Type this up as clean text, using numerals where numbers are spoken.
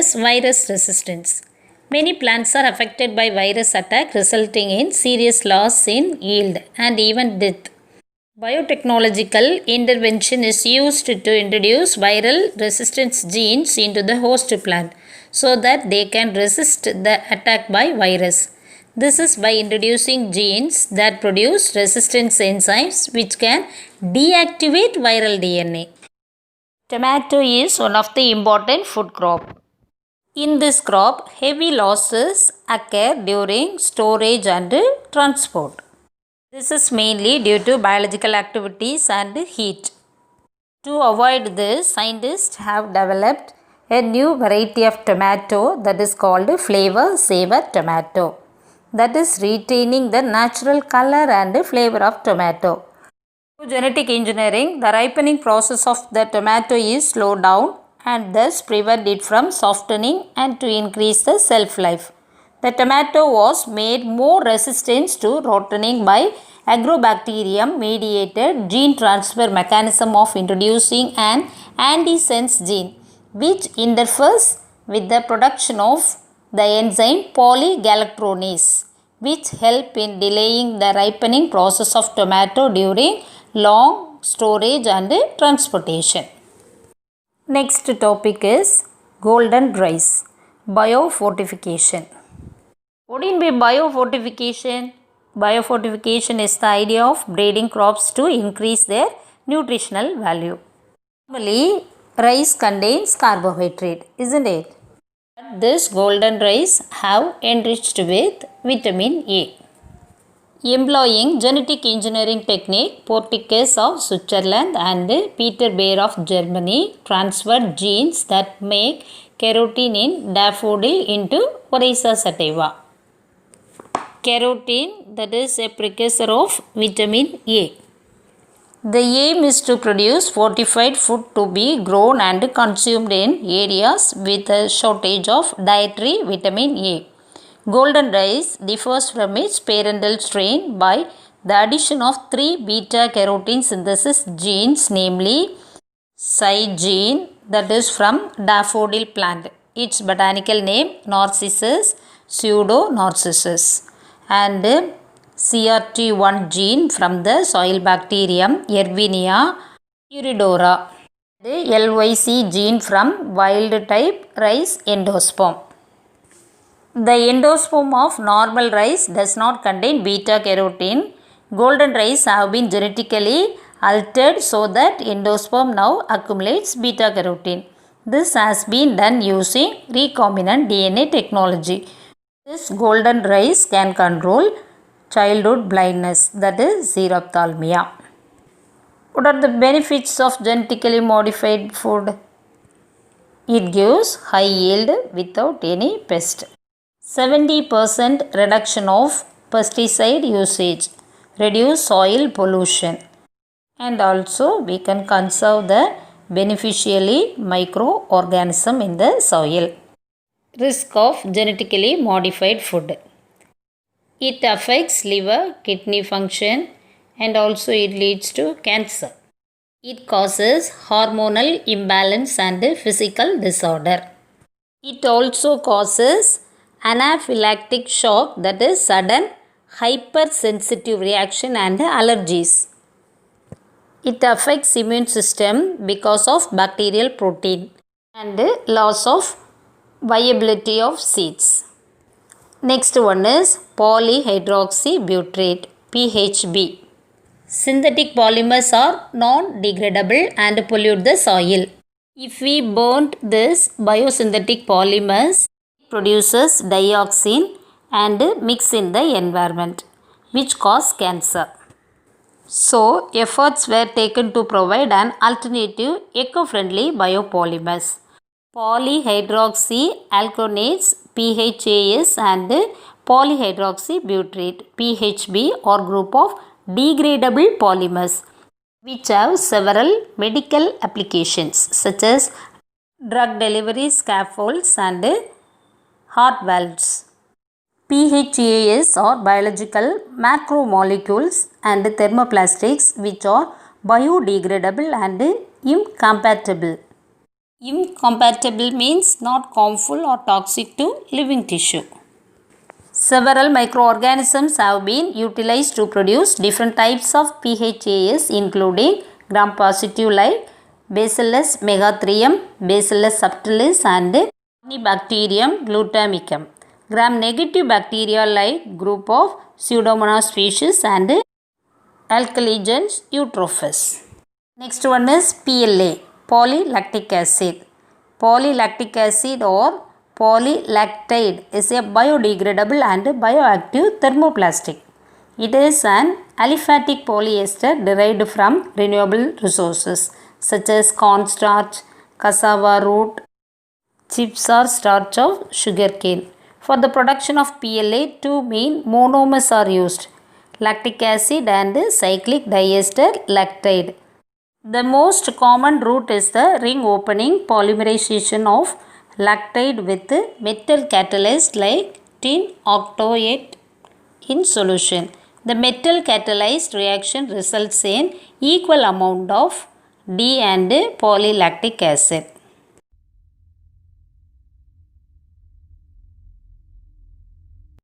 Virus resistance. Many plants are affected by virus attack, resulting in serious loss in yield and even death. Biotechnological intervention is used to introduce viral resistance genes into the host plant so that they can resist the attack by virus. This is by introducing genes that produce resistance enzymes which can deactivate viral DNA. Tomato is one of the important food crop. In this crop, heavy losses occur during storage and transport. This is mainly due to biological activities and heat. To avoid this, scientists have developed a new variety of tomato that is called flavor saver tomato, that is retaining the natural color and flavor of tomato. Through genetic engineering, the ripening process of the tomato is slowed down and thus prevent it from softening and to increase the shelf life. The tomato was made more resistant to rotting by agrobacterium mediated gene transfer mechanism of introducing an antisense gene which interferes with the production of the enzyme polygalactonase, which help in delaying the ripening process of tomato during long storage and transportation. Next topic is golden rice, biofortification. What do you mean by biofortification? Biofortification is the idea of breeding crops to increase their nutritional value. Normally, rice contains carbohydrate, isn't it? But this golden rice have enriched with vitamin A. Employing genetic engineering technique, Porteous of Switzerland and Peter Bayer of Germany transferred genes that make carotene in daffodil into Oryza sativa. Carotene, that is a precursor of vitamin A. The aim is to produce fortified food to be grown and consumed in areas with a shortage of dietary vitamin A. Golden rice differs from its parental strain by the addition of 3 beta-carotene synthesis genes, namely Cy gene, that is from daffodil plant. Its botanical name Narcissus pseudonarcissus, and CRT1 gene from the soil bacterium Erwinia euryodora. The LYC gene from wild type rice endosperm. The endosperm of normal rice does not contain beta-carotene. Golden rice have been genetically altered so that endosperm now accumulates beta-carotene. This has been done using recombinant DNA technology. This golden rice can control childhood blindness, that is xerophthalmia. What are the benefits of genetically modified food? It gives high yield without any pest. 70% reduction of pesticide usage, reduce soil pollution, and also we can conserve the beneficially microorganism in the soil. Risk of genetically modified food. It affects liver, kidney function, and also it leads to cancer. It causes hormonal imbalance and physical disorder. It also causes anaphylactic shock, that is sudden hypersensitive reaction and allergies. It affects immune system because of bacterial protein and loss of viability of seeds. Next one is polyhydroxybutyrate, PHB. Synthetic polymers are non-degradable and pollute the soil. If we burnt this biosynthetic polymers, produces dioxin and mix in the environment, which cause cancer. So, efforts were taken to provide an alternative eco-friendly biopolymers. Polyhydroxyalkanoates, PHAS, and polyhydroxybutyrate, PHB, are group of degradable polymers which have several medical applications such as drug delivery scaffolds and heart valves. PHAs are biological macromolecules and thermoplastics which are biodegradable and incompatible. Incompatible means not harmful or toxic to living tissue. Several microorganisms have been utilized to produce different types of PHAS including gram-positive like Bacillus megatherium, Bacillus subtilis and Bacterium glutamicum. Gram-negative bacteria like group of Pseudomonas species and Alcaligens eutrophus. Next one is PLA, polylactic acid. Polylactic acid or polylactide is a biodegradable and bioactive thermoplastic. It is an aliphatic polyester derived from renewable resources such as cornstarch, cassava root, chips or starch of sugarcane. For the production of PLA, two main monomers are used, lactic acid and cyclic diester lactide. The most common route is the ring opening polymerization of lactide with metal catalyzed like tin octoate in solution. The metal catalyzed reaction results in equal amount of D and polylactic acid.